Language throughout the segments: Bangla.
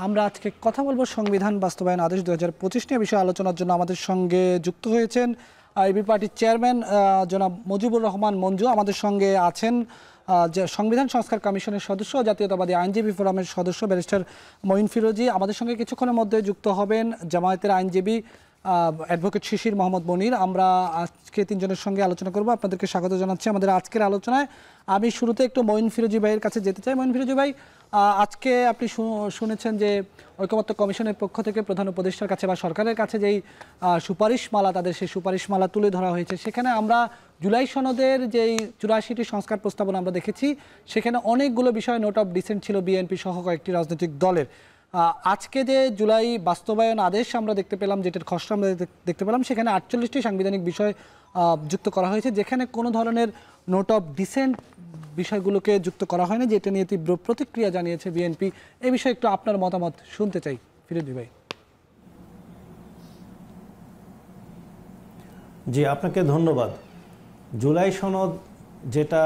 আমরা আজকে কথা বলবো সংবিধান বাস্তবায়ন আদেশ 2025 নিয়ে বিষয়ে আলোচনার জন্য আমাদের সঙ্গে যুক্ত হয়েছেন এবি পার্টির চেয়ারম্যান জনাব মুজিবুর রহমান মঞ্জু। আমাদের সঙ্গে আছেন যে সংবিধান সংস্কার কমিশনের সদস্য জাতীয়তাবাদী আইনজীবী ফোরামের সদস্য ব্যারিস্টার মঈন ফিরোজী। আমাদের সঙ্গে কিছুক্ষণের মধ্যে যুক্ত হবেন জামায়াতের আইনজীবী অ্যাডভোকেট শিশির মোহাম্মদ মনির। আমরা আজকে তিনজনের সঙ্গে আলোচনা করব। আপনাদেরকে স্বাগত জানাচ্ছি আমাদের আজকের আলোচনায়। আমি শুরুতে একটু মঈন ফিরোজী ভাইয়ের কাছে যেতে চাই। মঈন ফিরোজী ভাই, আজকে আপনি শুনেছেন যে ঐকমত্য কমিশনের পক্ষ থেকে প্রধান উপদেষ্টার কাছে বা সরকারের কাছে যেই সুপারিশমালা, তাদের সেই সুপারিশমালা তুলে ধরা হয়েছে, সেখানে আমরা জুলাই সনদের যেই 84টি সংস্কার প্রস্তাবনা আমরা দেখেছি, সেখানে অনেকগুলো বিষয় নোট অফ ডিসেন্ট ছিল বিএনপি সহ কয়েকটি রাজনৈতিক দলের। আজকে যে জুলাই বাস্তবায়ন আদেশ আমরা দেখতে পেলাম, যেটার খসড়া আমরা দেখতে পেলাম, সেখানে 48টি সাংবিধানিক বিষয় যুক্ত করা হয়েছে, যেখানে কোনো ধরনের নোট অফ ডিসেন্ট বিষয়গুলোকে যুক্ত করা হয়নি, যেটা নিয়ে তীব্র প্রতিক্রিয়া জানিয়েছে বিএনপি। এই বিষয়ে একটু আপনার মতামত শুনতে চাই ফিরোজী ভাই। জি, আপনাকে ধন্যবাদ। জুলাই সনদ যেটা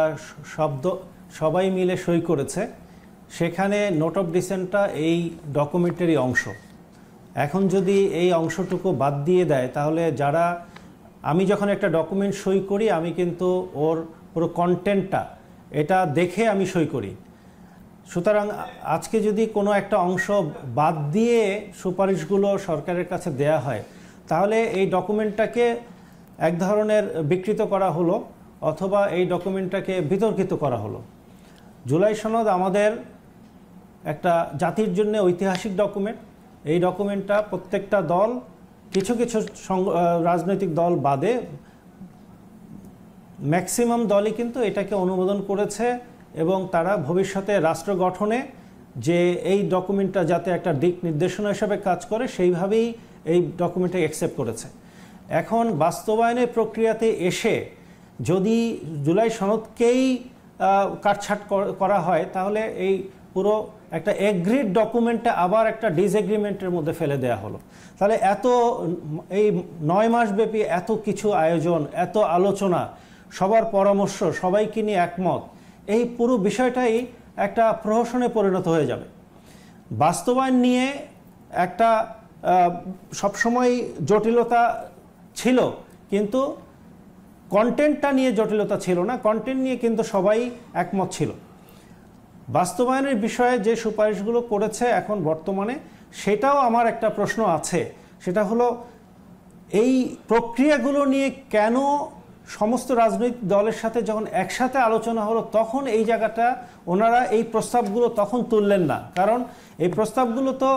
সবাই মিলে সই করেছে, সেখানে নোট অফ ডিসেন্টটা এই ডকুমেন্টেরই অংশ। এখন যদি এই অংশটুকু বাদ দিয়ে দেয়, তাহলে আমি যখন একটা ডকুমেন্ট সই করি, আমি কিন্তু ওর পুরো কন্টেন্টটা এটা দেখে আমি সই করি। সুতরাং আজকে যদি কোনো একটা অংশ বাদ দিয়ে সুপারিশগুলো সরকারের কাছে দেয়া হয়, তাহলে এই ডকুমেন্টটাকে এক ধরনের বিকৃত করা হলো, অথবা এই ডকুমেন্টটাকে বিতর্কিত করা হলো। জুলাই সনদ আমাদের একটা জাতির জন্য ঐতিহাসিক ডকুমেন্ট। এই ডকুমেন্টটা প্রত্যেকটা দল, কিছু কিছু রাজনৈতিক দল বাদে ম্যাক্সিমাম দলই কিন্তু এটাকে অনুমোদন করেছে, এবং তারা ভবিষ্যতে রাষ্ট্র গঠনে যে এই ডকুমেন্টটা যাতে একটা দিক নির্দেশনা হিসেবে কাজ করে, সেইভাবেই এই ডকুমেন্টটা অ্যাকসেপ্ট করেছে। এখন বাস্তবায়নের প্রক্রিয়াতে এসে যদি জুলাই সনদকেই কাটছাট করা হয়, তাহলে এই পুরো একটা এগ্রিড ডকুমেন্টটা আবার একটা ডিসএগ্রিমেন্টের মধ্যে ফেলে দেওয়া হলো। তাহলে এই 9 মাস ব্যাপী এত কিছু আয়োজন, এত আলোচনা, সবার পরামর্শ, সবাইকে নিয়ে একমত, এই পুরো বিষয়টাই একটা প্রহসনে পরিণত হয়ে যাবে। বাস্তবায়ন নিয়ে একটা সবসময় জটিলতা ছিল, কিন্তু কন্টেন্টটা নিয়ে জটিলতা ছিল না। কন্টেন্ট নিয়ে কিন্তু সবাই একমত ছিল। বাস্তবায়নের বিষয়ে যে সুপারিশগুলো করেছে এখন বর্তমানে, সেটাও আমার একটা প্রশ্ন আছে। সেটা হলো, এই প্রক্রিয়াগুলো নিয়ে কেন সমস্ত রাজনৈতিক দলের সাথে যখন একসাথে আলোচনা হলো, তখন এই জায়গাটা ওনারা এই প্রস্তাবগুলো তখন তুললেন না? কারণ এই প্রস্তাবগুলো তো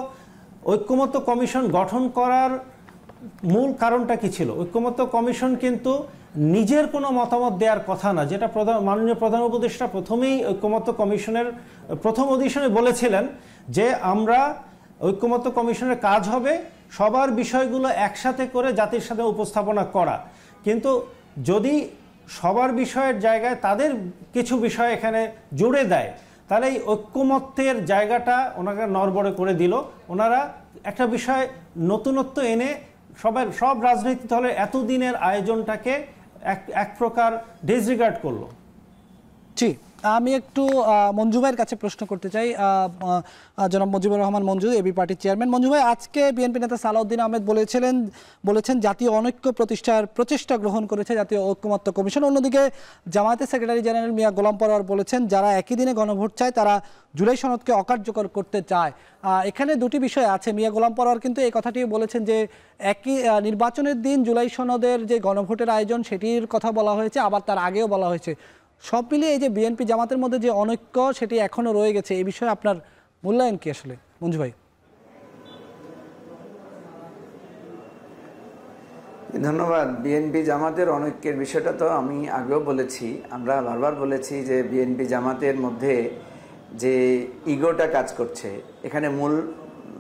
ঐক্যমত্য কমিশন গঠন করার মূল কারণটা কি ছিল? ঐক্যমত্য কমিশন কিন্তু নিজের কোনো মতামত দেওয়ার কথা না, যেটা মাননীয় প্রধান উপদেষ্টা প্রথমেই ঐক্যমত্য কমিশনের প্রথম অধিবেশনে বলেছিলেন, যে আমরা ঐক্যমত্য কমিশনের কাজ হবে সবার বিষয়গুলো একসাথে করে জাতির সাথে উপস্থাপনা করা। কিন্তু যদি সবার বিষয়ের জায়গায় তাদের কিছু বিষয় এখানে জুড়ে দেয়, তাহলে এই ঐক্যমত্যের জায়গাটা ওনারা নড়বড়ে করে দিল। ওনারা একটা বিষয় নতুনত্ব এনে সব রাজনৈতিক দলের এতদিনের আয়োজনটাকে এক প্রকার ডিসরিগার্ড করলো। জি, আমি একটু মঞ্জু ভাইয়ের কাছে প্রশ্ন করতে চাই। জনাব মুজিবুর রহমান মঞ্জু, এবি পার্টির চেয়ারম্যান। মঞ্জু ভাই, আজকে বিএনপি নেতা সালাউদ্দিন আহমেদ বলেছেন জাতীয় অনৈক্য প্রতিষ্ঠার প্রচেষ্টা গ্রহণ করেছে জাতীয় ঐক্যমত্য কমিশন। অন্যদিকে জামায়াতের সেক্রেটারি জেনারেল মিয়া গোলাম পরোয়ার বলেছেন, যারা একই দিনে গণভোট চায় তারা জুলাই সনদকে অকার্যকর করতে চায়। এখানে দুটি বিষয় আছে। মিয়া গোলাম পরোয়ার কিন্তু এই কথাটি বলেছেন যে একই নির্বাচনের দিন জুলাই সনদের যে গণভোটের আয়োজন, সেটির কথা বলা হয়েছে, আবার তার আগেও বলা হয়েছে। সব মিলিয়ে এই যে বিএনপি জামাতের মধ্যে যে অনৈক্য, সেটি এখনও রয়ে গেছে। এই বিষয়ে আপনার মূল্যায়ন কি আসলে, মঞ্জু ভাই? ধন্যবাদ। বিএনপি জামাতের অনৈক্যের বিষয়টা তো আমি আগেও বলেছি, আমরা বারবার বলেছি যে বিএনপি জামাতের মধ্যে যে ইগোটা কাজ করছে, এখানে মূল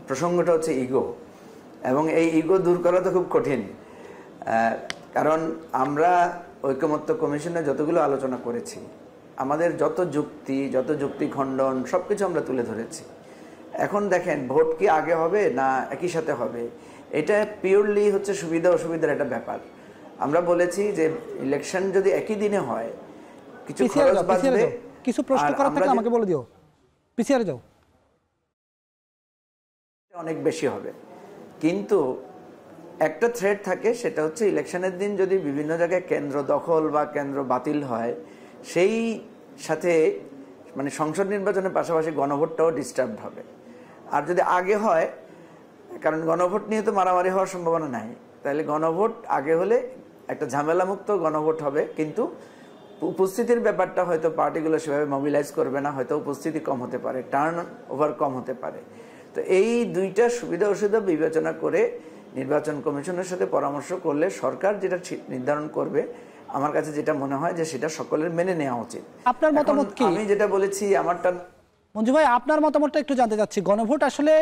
প্রসঙ্গটা হচ্ছে ইগো, এবং এই ইগো দূর করা তো খুব কঠিন। কারণ আমরা ঐকমত্য কমিশনে যতগুলো আলোচনা করেছি, আমাদের যত যুক্তি খণ্ডন সব কিছু আমরা তুলে ধরেছি। এখন দেখেন, ভোট কি আগে হবে না একই সাথে হবে, এটা পিওরলি হচ্ছে সুবিধা অসুবিধার একটা ব্যাপার। আমরা বলেছি যে ইলেকশন যদি একই দিনে হয়, কিছু খরচ বাঁচবে। কিছু প্রশ্ন করার থাকলে আমাকে বলে দিও, পিছিয়ে যাও। অনেক বেশি হবে। কিন্তু একটা থ্রেট থাকে, সেটা হচ্ছে ইলেকশনের দিন যদি বিভিন্ন জায়গায় কেন্দ্র দখল বা কেন্দ্র বাতিল হয়, সেই সাথে মানে সংসদ নির্বাচনের পাশাপাশি গণভোটটাও ডিস্টার্ব হবে। আর যদি আগে হয়, কারণ গণভোট নিয়ে তো মারামারি হওয়ার সম্ভাবনা নাই, তাহলে গণভোট আগে হলে একটা ঝামেলামুক্ত গণভোট হবে, কিন্তু উপস্থিতির ব্যাপারটা হয়তো পার্টিগুলো সেভাবে মোবিলাইজ করবে না, হয়তো উপস্থিতি কম হতে পারে, টার্ন ওভার কম হতে পারে। তো এই দুইটা সুবিধা অসুবিধা বিবেচনা করে নির্বাচন কমিশনের সাথে পরামর্শ করলে সরকার যেটা নির্ধারণ করবে, আমার কাছে যেটা মনে হয় যে সেটা সকলের মেনে নেওয়া উচিত। আপনার মতামত কি? আমি যেটা বলেছি আমারটা। মঞ্জু ভাই, আপনার মতামতটা একটু জানতে চাচ্ছি। গণভোট আসলে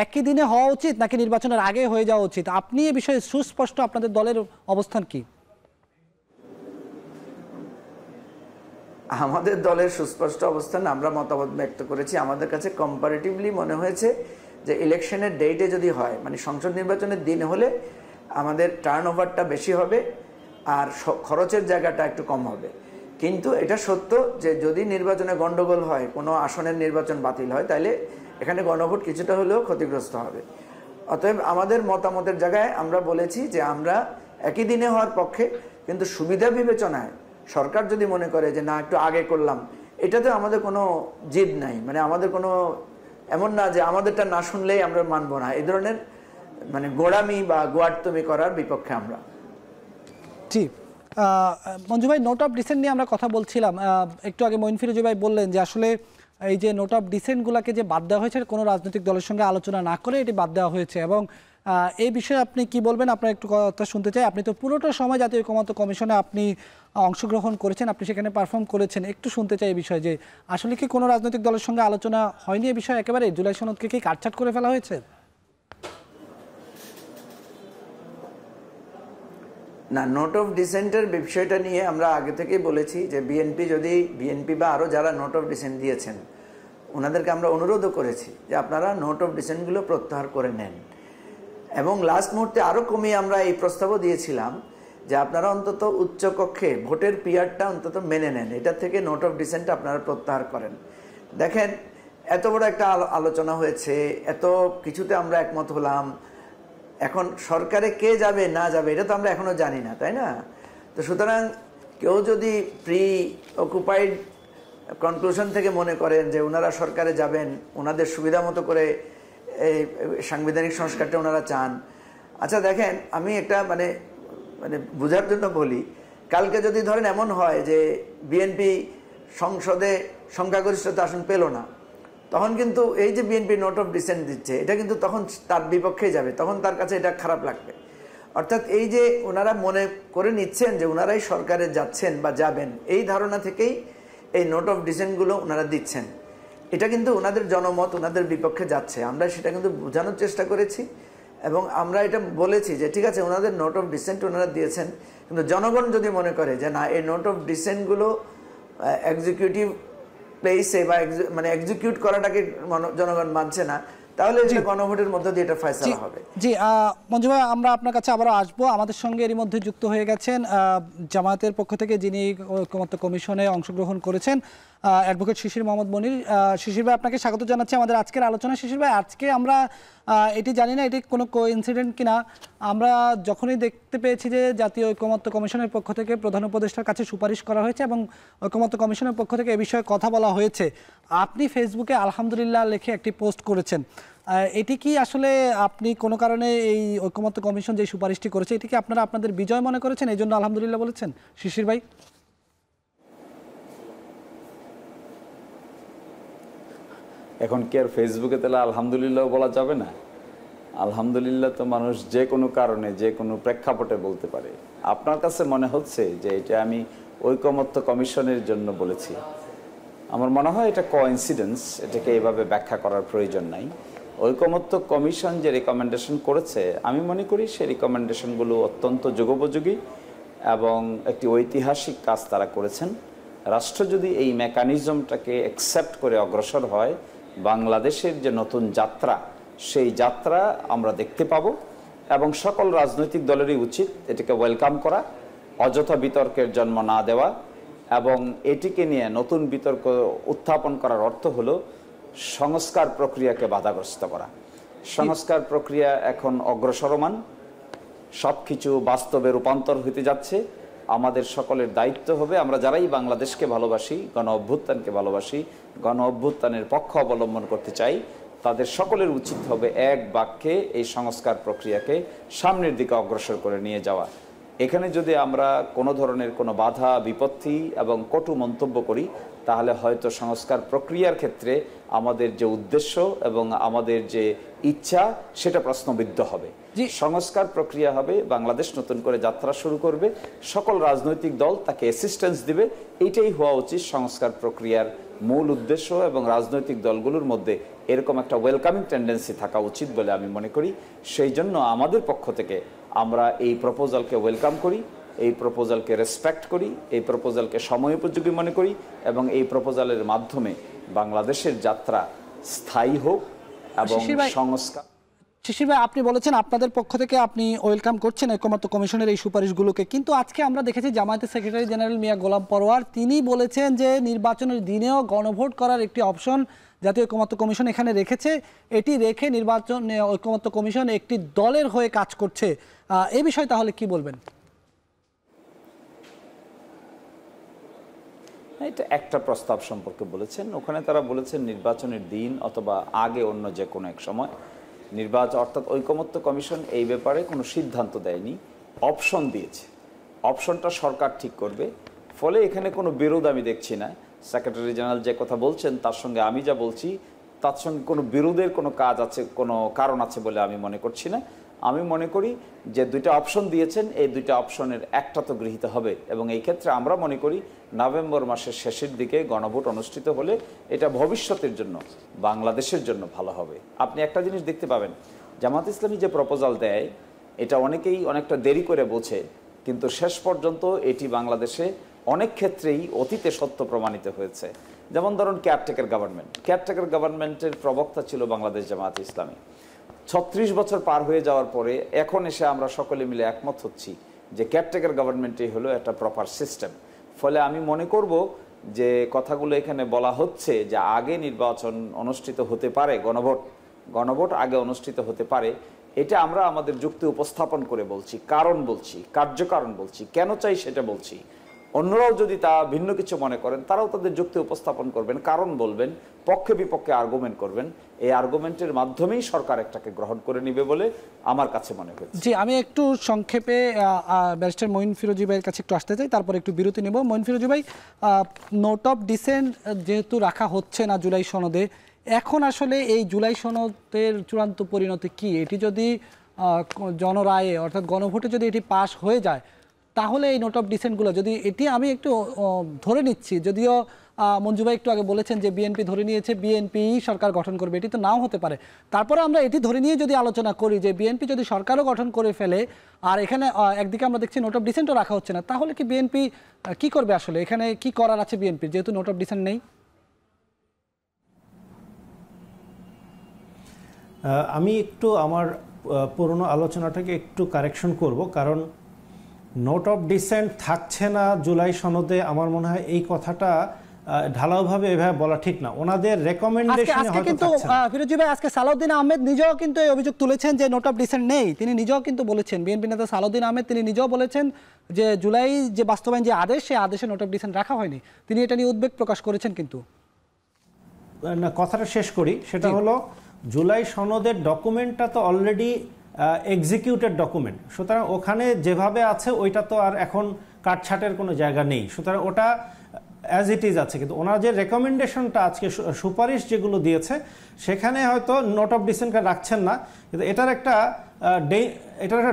একই দিনে হওয়া উচিত নাকি নির্বাচনের আগে হয়ে যাওয়া উচিত? আপনি এই বিষয়ে সুস্পষ্ট, আপনাদের দলের অবস্থান কি? আমাদের দলের সুস্পষ্ট অবস্থান, আমরা মতামত ব্যক্ত করেছি। আমাদের কাছে কম্পারেটিভলি মনে হয়েছে যে ইলেকশনের ডেটে যদি হয়, মানে সংসদ নির্বাচনের দিন হলে আমাদের টার্ন ওভারটা বেশি হবে আর খরচের জায়গাটা একটু কম হবে। কিন্তু এটা সত্য যে যদি নির্বাচনে গন্ডগোল হয়, কোনো আসনের নির্বাচন বাতিল হয়, তাহলে এখানে গণভোট কিছুটা হলেও ক্ষতিগ্রস্ত হবে। অতএব আমাদের মতামতের জায়গায় আমরা বলেছি যে আমরা একই দিনে হওয়ার পক্ষে, কিন্তু সুবিধা বিবেচনায় সরকার যদি মনে করে যে না একটু আগে করলাম, এটাতে আমাদের কোনো জিদ নাই। মানে আমাদের কোনো এমন না যে আমাদেরটা না শুনলেই আমরা মানবো না, এই ধরনের মানে গোড়ামি বা গোয়ার্তমি করার বিপক্ষে আমরা। জি, মঞ্জু ভাই, নোট অফ ডিসেন্ট নিয়ে আমরা কথা বলছিলাম। একটু আগে মঈন ফিরোজ ভাই বললেন যে আসলে এই যে নোট অফ ডিসেন্টগুলোকে যে বাদ দেওয়া হয়েছে, কোনো রাজনৈতিক দলের সঙ্গে আলোচনা না করে এটি বাদ দেওয়া হয়েছে, এবং এই বিষয়ে আপনি কি বলবেন? আপনার একটু কথা শুনতে চাই। আপনি তো পুরোটা সময় জাতীয় ঐকমত্য কমিশনে আপনি অংশগ্রহণ করেছেন, আপনি সেখানে পারফর্ম করেছেন, একটু শুনতে চাই এই বিষয়ে যে আসলে কি কোনো রাজনৈতিক দলের সঙ্গে আলোচনা হয়নি এই বিষয়ে? একেবারে জুলাই সনদকে কি কাটছাট করে ফেলা হয়েছে? না, নোট অফ ডিসেন্টের বিষয়টা নিয়ে আমরা আগে থেকেই বলেছি যে বিএনপি বা আরও যারা নোট অফ ডিসেন্ট দিয়েছেন ওনাদেরকে আমরা অনুরোধও করেছি যে আপনারা নোট অফ ডিসেন্টগুলো প্রত্যাহার করে নেন, এবং লাস্ট মুহূর্তে আরও কমিয়ে আমরা এই প্রস্তাবও দিয়েছিলাম যে আপনারা অন্তত উচ্চকক্ষে ভোটের পিয়ারটা অন্তত মেনে নেন, এটা থেকে নোট অফ ডিসেন্টটা আপনারা প্রত্যাহার করেন। দেখেন, এত বড় একটা আলোচনা হয়েছে, এত কিছুতে আমরা একমত হলাম, এখন সরকারে কে যাবে না যাবে এটা তো আমরা এখনো জানি না, তাই না? তো সুতরাং কেউ যদি প্রি অকুপাইড কনক্লুশন থেকে মনে করেন যে ওনারা সরকারে যাবেন, ওনাদের সুবিধা মতো করে এই সাংবিধানিক সংস্কারটা ওনারা চান। আচ্ছা দেখেন, আমি একটা মানে বোঝার জন্য বলি, কালকে যদি ধরেন এমন হয় যে বিএনপি সংসদে সংখ্যাগরিষ্ঠতা আসন পেল না, তখন কিন্তু এই যে বিএনপি নোট অফ ডিসেন্ট দিচ্ছে, এটা কিন্তু তখন তার বিপক্ষেই যাবে, তখন তার কাছে এটা খারাপ লাগবে। অর্থাৎ এই যে ওনারা মনে করে নিচ্ছেন যে ওনারাই সরকারে যাচ্ছেন বা যাবেন, এই ধারণা থেকেই এই নোট অফ ডিসেন্টগুলো ওনারা দিচ্ছেন। এটা কিন্তু ওনাদের জনমত ওনাদের বিপক্ষে যাচ্ছে, আমরা সেটা কিন্তু বোঝানোর চেষ্টা করেছি, এবং আমরা এটা বলেছি যে ঠিক আছে ওনাদের নোট অফ ডিসেন্ট ওনারা দিয়েছেন, কিন্তু জনগণ যদি মনে করে যে না এই নোট অফ ডিসেন্টগুলো এক্সিকিউটিভ প্লেসে বা মানে এক্সিকিউট করাটাকে জনগণ মানছে না, তাহলে গণভোটের মধ্যে দিয়ে এটা ফয়সালা হবে। জি, মঞ্জু ভাই, আমরা আপনার কাছে আবারও আসবো। আমাদের সঙ্গে এরই মধ্যে যুক্ত হয়ে গেছেন জামায়াতের পক্ষ থেকে যিনি ঐকমত্য কমিশনে অংশগ্রহণ করেছেন, অ্যাডভোকেট শিশির মোহাম্মদ মনির। শিশির ভাই, আপনাকে স্বাগত জানাচ্ছি আমাদের আজকের আলোচনা। শিশির ভাই, আজকে আমরা এটি জানি না এটি কোনো কোইন্সিডেন্ট কিনা, আমরা যখনই দেখতে পেয়েছি যে জাতীয় ঐকমত্য কমিশনের পক্ষ থেকে প্রধান উপদেষ্টার কাছে সুপারিশ করা হয়েছে এবং ঐকমত্য কমিশনের পক্ষ থেকে এ বিষয়ে কথা বলা হয়েছে, আপনি ফেসবুকে আলহামদুলিল্লাহ লিখে একটি পোস্ট করেছেন। এটি কি আসলে আপনি কোনো কারণে এই ঐকমত্য কমিশন যে সুপারিশটি করেছে, এটি কি আপনারা আপনাদের বিজয় মনে করেছেন, এই জন্য আলহামদুলিল্লাহ বলেছেন? শিশির ভাই, এখন কি আর ফেসবুকে তাহলে আলহামদুলিল্লাহ বলা যাবে না? আলহামদুলিল্লাহ তো মানুষ যে কোনো কারণে যে কোনো প্রেক্ষাপটে বলতে পারে। আপনার কাছে মনে হচ্ছে যে এটা আমি ঐকমত্য কমিশনের জন্য বলেছি, আমার মনে হয় এটা কোইন্সিডেন্স, এটাকে এইভাবে ব্যাখ্যা করার প্রয়োজন নাই। ঐকমত্য কমিশন যে রিকমেন্ডেশন করেছে, আমি মনে করি সেই রিকমেন্ডেশনগুলো অত্যন্ত যুগোপযোগী এবং একটি ঐতিহাসিক কাজ তারা করেছেন। রাষ্ট্র যদি এই মেকানিজমটাকে অ্যাকসেপ্ট করে অগ্রসর হয়, বাংলাদেশের যে নতুন যাত্রা, সেই যাত্রা আমরা দেখতে পাব, এবং সকল রাজনৈতিক দলেরই উচিত এটাকে ওয়েলকাম করা, অযথা বিতর্কের জন্ম না দেওয়া, এবং এটিকে নিয়ে নতুন বিতর্ক উত্থাপন করার অর্থ হলো সংস্কার প্রক্রিয়াকে বাধাগ্রস্ত করা। সংস্কার প্রক্রিয়া এখন অগ্রসরমান, সবকিছু বাস্তবে রূপান্তর হতে যাচ্ছে। আমাদের সকলের দায়িত্ব হবে, আমরা যারাই বাংলাদেশকে ভালোবাসি, গণ অভ্যুত্থানকে ভালোবাসি, গণ অভ্যুত্থানের পক্ষ অবলম্বন করতে চাই, তাদের সকলের উচিত হবে এক বাক্যে এই সংস্কার প্রক্রিয়াকে সামনের দিকে অগ্রসর করে নিয়ে যাওয়া। এখানে যদি আমরা কোনো ধরনের কোনো বাধা বিপত্তি এবং কটু মন্তব্য করি, তাহলে হয়তো সংস্কার প্রক্রিয়ার ক্ষেত্রে আমাদের যে উদ্দেশ্য এবং আমাদের যে ইচ্ছা সেটা প্রশ্নবিদ্ধ হবে। সংস্কার প্রক্রিয়া হবে, বাংলাদেশ নতুন করে যাত্রা শুরু করবে, সকল রাজনৈতিক দল তাকে অ্যাসিস্ট্যান্স দিবে, এইটাই হওয়া উচিত সংস্কার প্রক্রিয়ার মূল উদ্দেশ্য। এবং রাজনৈতিক দলগুলোর মধ্যে এরকম একটা ওয়েলকামিং টেন্ডেন্সি থাকা উচিত বলে আমি মনে করি। সেই জন্য আমাদের পক্ষ থেকে আমরা এই প্রপোজালকে ওয়েলকাম করি, এই প্রপোজালকে রেসপেক্ট করি, এই প্রপোজালকে সময়োপযোগী মনে করি এবং এই প্রপোজালের মাধ্যমে বাংলাদেশের যাত্রা স্থায়ী হোক এবং সংস্কার। শিশির ভাই, আপনি বলেছেন আপনাদের পক্ষ থেকে আপনি ওয়েলকাম করছেন ঐকমত্য কমিশনের এই সুপারিশগুলোকে, কিন্তু আজকে আমরা দেখেছি জামায়াতের সেক্রেটারি জেনারেল মিয়া গোলাম পরোয়ার তিনি বলেছেন যে নির্বাচনের দিনেও গণভোট করার একটি অপশন জাতীয় ঐকমত্য কমিশন এখানে রেখেছে, এটি রেখে নির্বাচন ঐকমত্য কমিশন একটি দলের হয়ে কাজ করছে। এই বিষয়ে তাহলে কি বলবেন? এটা একটা প্রস্তাব সম্পর্কে বলেছেন, ওখানে তারা বলেছেন নির্বাচনের দিন অথবা আগে অন্য যে কোনো এক সময় নির্বাচন, অর্থাৎ ঐকমত্য কমিশন এই ব্যাপারে কোনো সিদ্ধান্ত দেয়নি, অপশন দিয়েছে। অপশনটা সরকার ঠিক করবে, ফলে এখানে কোনো বিরোধ আমি দেখছি না। সেক্রেটারি জেনারেল যে কথা বলছেন তার সঙ্গে আমি যা বলছি তার সঙ্গে কোনো বিরোধের কোনো কাজ আছে, কোনো কারণ আছে বলে আমি মনে করছি না। আমি মনে করি যে দুইটা অপশন দিয়েছেন, এই দুইটা অপশনের একটা তো গৃহীত হবে এবং এই ক্ষেত্রে আমরা মনে করি নভেম্বর মাসের শেষের দিকে গণভোট অনুষ্ঠিত হলে এটা ভবিষ্যতের জন্য বাংলাদেশের জন্য ভালো হবে। আপনি একটা জিনিস দেখতে পাবেন, জামাত ইসলামী যে প্রপোজাল দেয় এটা অনেকেই অনেকটা দেরি করে বোঝে, কিন্তু শেষ পর্যন্ত এটি বাংলাদেশে অনেক ক্ষেত্রেই অতীতে সত্য প্রমাণিত হয়েছে। যেমন ধরুন কেয়ারটেকার গভর্নমেন্ট, কেয়ারটেকার গভর্নমেন্টের প্রবক্তা ছিল বাংলাদেশ জামাত ইসলামী। 36 বছর পার হয়ে যাওয়ার পরে এখন এসে আমরা সকলে মিলে একমত হচ্ছি যে কেয়ারটেকার গভর্নমেন্টই হলো একটা প্রপার সিস্টেম। ফলে আমি মনে করব যে কথাগুলো এখানে বলা হচ্ছে যে আগে নির্বাচন অনুষ্ঠিত হতে পারে, গণভোট আগে অনুষ্ঠিত হতে পারে, এটা আমরা আমাদের যুক্তি উপস্থাপন করে বলছি, কারণ বলছি, কার্যকারণ বলছি, কেন চাই সেটা বলছি। অন্যরাও যদি তা ভিন্ন কিছু মনে করেন তারাও তাদের যুক্তি উপস্থাপন করবেন, কারণ বলবেন, পক্ষে বিপক্ষে আর্গুমেন্ট করবেন। এই আর্গুমেন্টের মাধ্যমেই সরকার একটাকে গ্রহণ করে নিবে বলে আমার কাছে মনে হচ্ছে। জি, আমি একটু সংক্ষেপে ব্যারিস্টার মঈন ফিরোজী ভাইয়ের কাছে একটু আসতে চাই, তারপর একটু বিরতি নেব। মঈন ফিরোজী ভাই, নোট অফ ডিসেন্ট যেহেতু রাখা হচ্ছে না জুলাই সনদে, এখন আসলে এই জুলাই সনদের চূড়ান্ত পরিণতি কি? এটি যদি জনরায়ে অর্থাৎ গণভোটে যদি এটি পাশ হয়ে যায় তাহলে এই নোট অফ ডিসেন্টগুলো যদি, এটি আমি একটু ধরে নিচ্ছি, যদিও মঞ্জু ভাই একটু আগে বলেছেন যে বিএনপি ধরে নিয়েছে বিএনপি সরকার গঠন করবে, এটি তো নাও হতে পারে। তারপরে আমরা এটি ধরে নিয়ে যদি আলোচনা করি যে বিএনপি যদি সরকারও গঠন করে ফেলে আর এখানে একদিকে আমরা দেখছি নোট অফ ডিসেন্টও রাখা হচ্ছে না, তাহলে কি বিএনপি কি করবে? আসলে এখানে কি করার আছে বিএনপির, যেহেতু নোট অফ ডিসেন্ট নেই? আমি একটু আমার পুরনো আলোচনাটাকে একটু কারেকশন করব, কারণ নোট অফ ডিসেন্ট থাকছে না জুলাই সনদে, আমার মনে হয় এই কথাটা ঢালাওভাবে এভাবে বলা ঠিক না। ওনাদের রেকমেন্ডেশনে হয়তো কিন্তু ফিরোজী ভাই, আজকে সালাউদ্দিন আহমেদ নিজেও কিন্তু এই অভিযোগ তুলেছেন যে নোট অফ ডিসেন্ট নেই। তিনি নিজেও কিন্তু বলেছেন, বিএনপি নেতা সালাউদ্দিন আহমেদ তিনি নিজেও বলেছেন যে জুলাই যে বাস্তবায়ন যে আদেশ, সেই আদেশে নোট অফ ডিসেন্ট রাখা হয়নি। তিনি এটা নিয়ে উদ্বেগ প্রকাশ করেছেন। কিন্তু না, কথাটা শেষ করি, সেটা হলো জুলাই সনদের ডকুমেন্টটা তো অলরেডি এক্সিকিউটেড ডকুমেন্ট, সুতরাং ওখানে যেভাবে আছে ওইটা তো আর এখন কাটছাটের কোনো জায়গা নেই, সুতরাং ওটা অ্যাজ ইট ইজ আছে। কিন্তু ওনার যে রেকমেন্ডেশনটা আজকে সুপারিশ যেগুলো দিয়েছে সেখানে হয়তো নোট অফ ডিসেন্টটা রাখছেন না, কিন্তু এটার একটা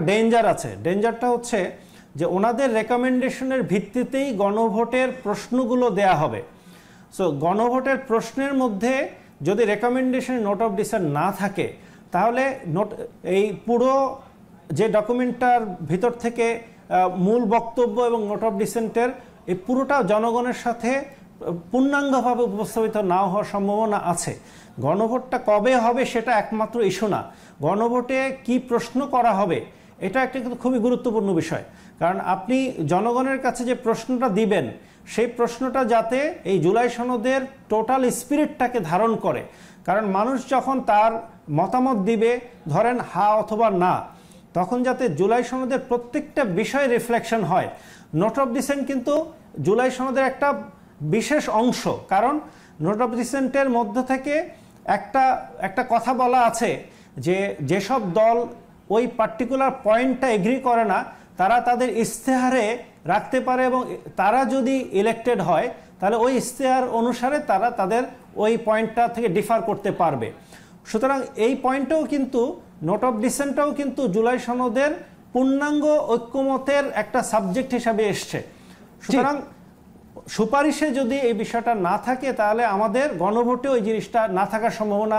ডেঞ্জার আছে। ডেঞ্জারটা হচ্ছে যে ওনাদের রেকমেন্ডেশনের ভিত্তিতেই গণভোটের প্রশ্নগুলো দেয়া হবে। সো গণভোটের প্রশ্নের মধ্যে যদি রেকমেন্ডেশনে নোট অফ ডিসেন্ট না থাকে তাহলে এই পুরো যে ডকুমেন্টটার ভিতর থেকে মূল বক্তব্য এবং নোট অফ ডিসেন্টের এই পুরোটা জনগণের সাথে পূর্ণাঙ্গভাবে উপস্থাপিত না হওয়ার সম্ভাবনা আছে। গণভোটটা কবে হবে সেটা একমাত্র ইস্যু না, গণভোটে কি প্রশ্ন করা হবে এটা একটা কিন্তু খুবই গুরুত্বপূর্ণ বিষয়। কারণ আপনি জনগণের কাছে যে প্রশ্নটা দিবেন সেই প্রশ্নটা যাতে এই জুলাই সনদের টোটাল স্পিরিটটাকে ধারণ করে। কারণ মানুষ যখন তার মতামত দিবে, ধরেন হা অথবা না, তখন যাতে জুলাই সনদের প্রত্যেকটা বিষয়ে রিফ্লেকশন হয়। নোট অফ ডিসেন্ট কিন্তু জুলাই সনদের একটা বিশেষ অংশ, কারণ নোট অফ ডিসেন্টের মধ্য থেকে একটা কথা বলা আছে যে যেসব দল ওই পার্টিকুলার পয়েন্টটা এগ্রি করে না তারা তাদের ইশতেহারে রাখতে পারে, এবং তারা যদি ইলেক্টেড হয় তাহলে ওই ইশতেহার অনুসারে তারা তাদের ওই পয়েন্টটা থেকে ডিফার করতে পারবে। সুতরাং এই পয়েন্টটাও কিন্তু, নোট অফ ডিসেন্টটাও কিন্তু জুলাই সনদের পূর্ণাঙ্গ ঐক্যমতের একটা সাবজেক্ট হিসাবে এসছে। সুতরাং সুপারিশে যদি এই বিষয়টা না থাকে তাহলে আমাদের গণভোটেও এই জিনিসটা না থাকার সম্ভাবনা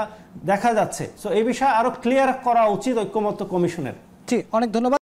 দেখা যাচ্ছে। সো এই বিষয়ে আরো ক্লিয়ার করা উচিত ঐক্যমত্য কমিশনের। জি, অনেক ধন্যবাদ।